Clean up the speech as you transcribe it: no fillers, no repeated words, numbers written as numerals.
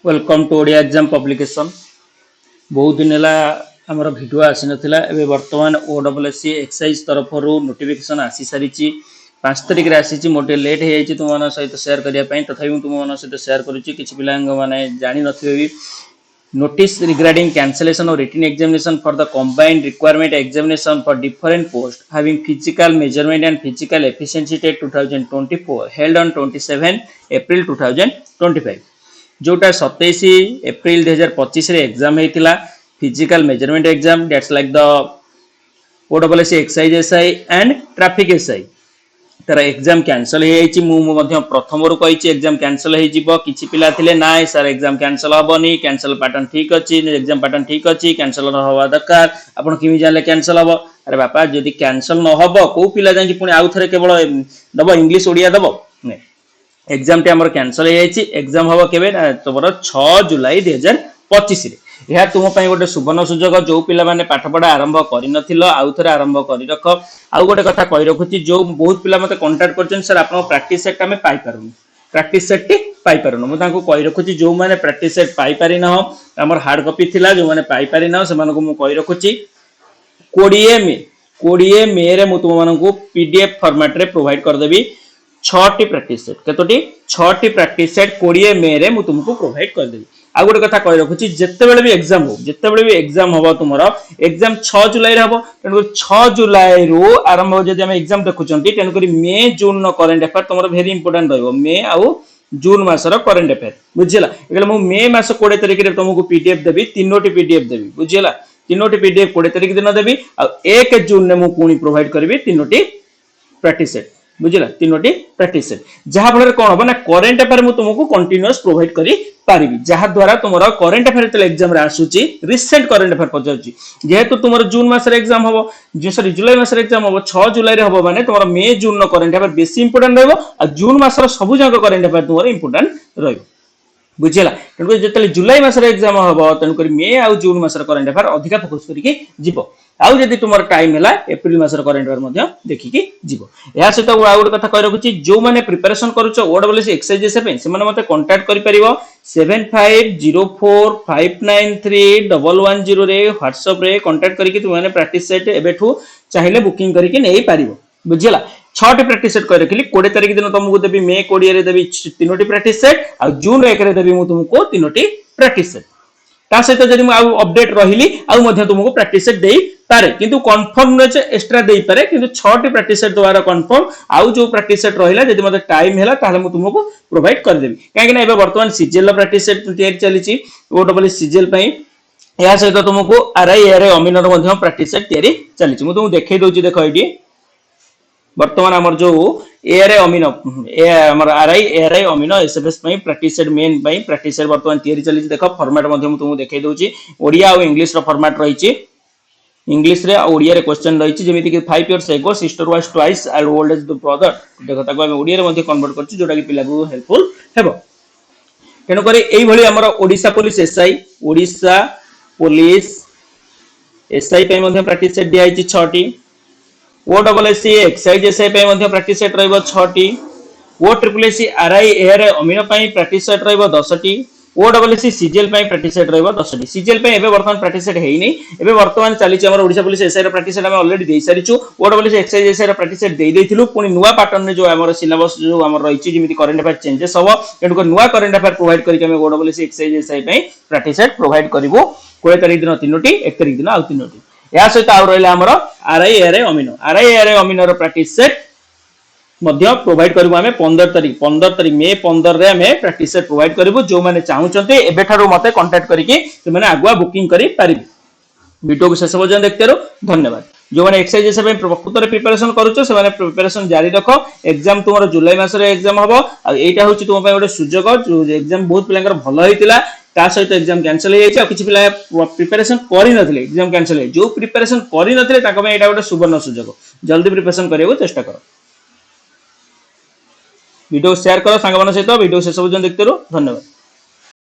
Welcome to Odia exam publication. बहुत दिन है आमर भिडियो आसी नाला एवं बर्तमान ओडब्ल्यूएससी एक्साइज तरफ नोटिफिकेशन आसी सारी 5 तारिख में आसी मोटे लेट हो जाए तुम मान सहित सेयार करने तथापि तुम मान सहित सेयार करुच्ची किसी पिला मैंने जानी नथिबे नोटिस रिगार्डिंग कैंसलेशन और written examination for the combined requirement examination for different post having physical measurement and physical efficiency test 2024 held on 27 April 2025 जोटा 27 एप्रिल 2025 रे एग्जाम हेतिला physical measurement exam that's like the OWSSC excise SI and traffic SI तार exam cancel हो जाइए मुझे प्रथम रू कही एग्जाम कैंसल हो किसी पिला थिले ना सर एग्जाम कैंसल हेनी कैंसल पैटर्न ठीक अच्छी एग्जाम पैटर्न ठीक अच्छी कैंसल हवा दरकार आपन किमी जानले कैंसल हम अरे बापा जदि कैंसल न हो कौ पिला जाकि पुणी आउ थे केवल दब इंग्लीश ओडिया दब एग्जाम टी आमर कैंसल हो जाइए एग्जाम हम केबे तुम 6 जुलाई 2025 यह तुम गोटे सुवर्ण सुजोग जो पिला माने पाठ पढ़ा आरंभ कर आउ थे आरंभ कर रख आउ गोटे कथा कही रखुची जो बहुत पिला मते कांटेक्ट करछन सर आपन प्रैक्टिस सेट आमे पाई पारुनु प्रैक्टिस सेट टी पाई पारुनु मु तांको कही रखुची जो माने प्रैक्टिस सेट पाई पारि न हमर हार्ड कॉपी थिला जो माने पाई पारि न से मानको मु कही रखुची 20 मे रे मु तुम मानको पीडीएफ फॉर्मेट रे प्रोवाइड कर देबी 6टी प्रैक्टिस सेट केतोटी 6टी प्रैक्टिस सेट 20 मे रे मु तुमको प्रोवाइड कर देबी आ गोटे कथा कही रखुची जितेबेले भी एग्जाम हो जितेबेले भी एग्जाम हम तुम एग्जाम 6 जुलाई हम तेणु 6 जुलाई रु आरंभ हो जदि हम एग्जाम देखुचंती तेणुक मे जून नो करेंट अफेयर तुम वेरी इंपोर्टेंट रहिबो मे आउ जून मासर करेंट अफेयर बुझिला एगले मु मे मास 20 तारिख रे तुमको पीडीएफ देबी 3टी पीडीएफ देबी बुझिला 3टी पीडीएफ 20 तारिख दिन देबी आ 1 जून ने मु पुणी प्रोवाइड करबी 3टी प्रैक्टिस सेट बुझिला 3टी प्रैक्टिस सेट जहा फल कौन हम ना करेंट अफेयर मु तुमको कंटीन्यूअस प्रोवाइड करी पारिबी जहा द्वारा तुमरा करेंट अफेयर तले एग्जाम रे आसुची रिसेंट करेंट अफेयर पचाउची जेहेतु तुमर जून मास रे एग्जाम हबो सॉरी जुलाई मास रे एग्जाम हबो 6 जुलाई रे हबो माने तुमरा मे जून नो करेंट अफेयर बेसी इंपोर्टेंट रहबो आ जून मास रो सबु जंक करेंट अफेयर तुमरा इंपोर्टेंट रहबो बुझिला तेणु जिते जुलाई मास रे एग्जाम हबो तेणु मे आ जून मास रो करेंट अफेयर अधिका फोकस करिके जिवो आउ जदि तुम टाइम है एप्रिल मासर करेंट अफेयर देखिकी जीव या सहित आ गोटे कथा कही रखुची जो मैंने प्रिपरेशन करुच ओडब्ल्यूएससी एक्साइज एसआई से मते कांटेक्ट करि परिबो 7504593110 रे व्हाट्सएप रे कांटेक्ट करिके तुम माने प्रैक्टिस सेट एबेठू चाहिए बुकिंग करिके नै पारिबो बुझिला 6टी प्रैक्टिस सेट कर रखिली 20 तारिख दिन तुमको देबी मे 20 रे देबी 3टी प्रैक्टिस सेट आ जून 1 रे देबी मु तुमको 3टी प्रैक्टिस सेट ता सहित जदि मु अपडेट रहिली आ मध्य तुमको प्रैक्टिस सेट देई पारे किंतु कंफर्म नचे एक्स्ट्रा देई पारे किंतु 6टी प्रैक्टिस सेट द्वारा कंफर्म आउ जो प्रैक्टिस सेट रहिला जदि मते टाइम हैला ताले मु तुमको प्रोवाइड कर देबी काहे कि ना एबे वर्तमान सीजीएल प्रैक्टिस सेट तैयारी चलीची ओडब्ल्यूएससी सीजीएल पई या सहित तुमको आरआई एआरआई अमिनर मध्य प्रैक्टिस सेट तैयारी चलीची मु तुमको देखाई दोची देखो एडी वर्तमान आमर जो एआरआई अमिनो आमर आरआई एआरआई अमिनो एसएफएस पई प्रैक्टिस सेट मेन पई प्रैक्टिस सेट वर्तमान तैयारी चलीची देखो फॉर्मेट मध्य मु तुमको देखाई दोची ओडिया और इंग्लिश रो फॉर्मेट रहिची इंग्लिश रे ओडिया रे क्वेश्चन रहिची जेमिति कि 5 years ago sister was twice as old as the brother देखो ताको हम ओडिया रे मध्ये कन्वर्ट करछु जोटा कि पिला को हेल्पफुल हेबो तेनो करे एई भली हमर ओडिसा पुलिस एसआई पे मध्ये प्रैक्टिस सेट दिया 6टी ओडब्ल्यूएससी एक्साइज एसआई पे मध्ये प्रैक्टिस सेट रहबो 6टी O triple SC RI ARI अमिनो पे प्रैक्टिस सेट रहबो 10टी ओडब्ल्यूएससी सीजीएल पे प्रैक्टिस सेट रहबो 10टी सीजीएल पे एबे वर्तमान प्रैक्टिस सेट हेई नै एबे वर्तमान चली हमर ओडिसा पुलिस एसआई रे प्रैक्टिस सेट हम ऑलरेडी देई सारिछु ओडब्ल्यूएससी एक्साइज एसआई रे प्रैक्टिस सेट देई देथिलु पुनी नुवा पैटर्न रे जो हमर सिलेबस जो हमर रहिछि जेमिति करंट अफेयर चेंजेस हबो तेनु नुवा करंट अफेयर प्रोवाइड करि हम ओडब्ल्यूएससी एक्साइज एसआई पे प्रैक्टिस सेट प्रोवाइड करबो 20 तारिख दिन 3टी 1 तारिख दिन आउ 3टी या सहित आउ रहला हमर आरआई एआरआई अमिनो रो प्रैक्टिस सेट मध्य प्रोवाइड करबो हमें 15 तारिख मे 15 रे हमें प्रैक्टिस सेट प्रोवाइड करबो जो माने चाहुचंते एबे थारो मते कांटेक्ट करिके से माने आगुआ बुकिंग करि पारिबे वीडियो को शेष पर्यंत देखते रहो धन्यवाद जो माने एक्सरसाइज से प्रकृत रे प्रिपरेशन करूछो से माने प्रिपरेशन जारी रखो एग्जाम तुमरो जुलाई मास रे एग्जाम हबो आ एटा होची तुम पय गोटे सुजोग जो एग्जाम बहुत पिलांकर भलो होइतिला ता सहित एग्जाम कैंसिल हो जाइए किसी पिला प्रिपरेशन करि नथिले एग्जाम कैंसिल हो जो प्रिपरेशन करि नथिले ताको में एटा गोटे सुवर्ण सुजोग जल्दी प्रिपरेशन करियो चेष्टा करो वीडियो शेयर करो सांग मान सहित वीडियो शेष पर्यंत देखते रहो धन्यवाद।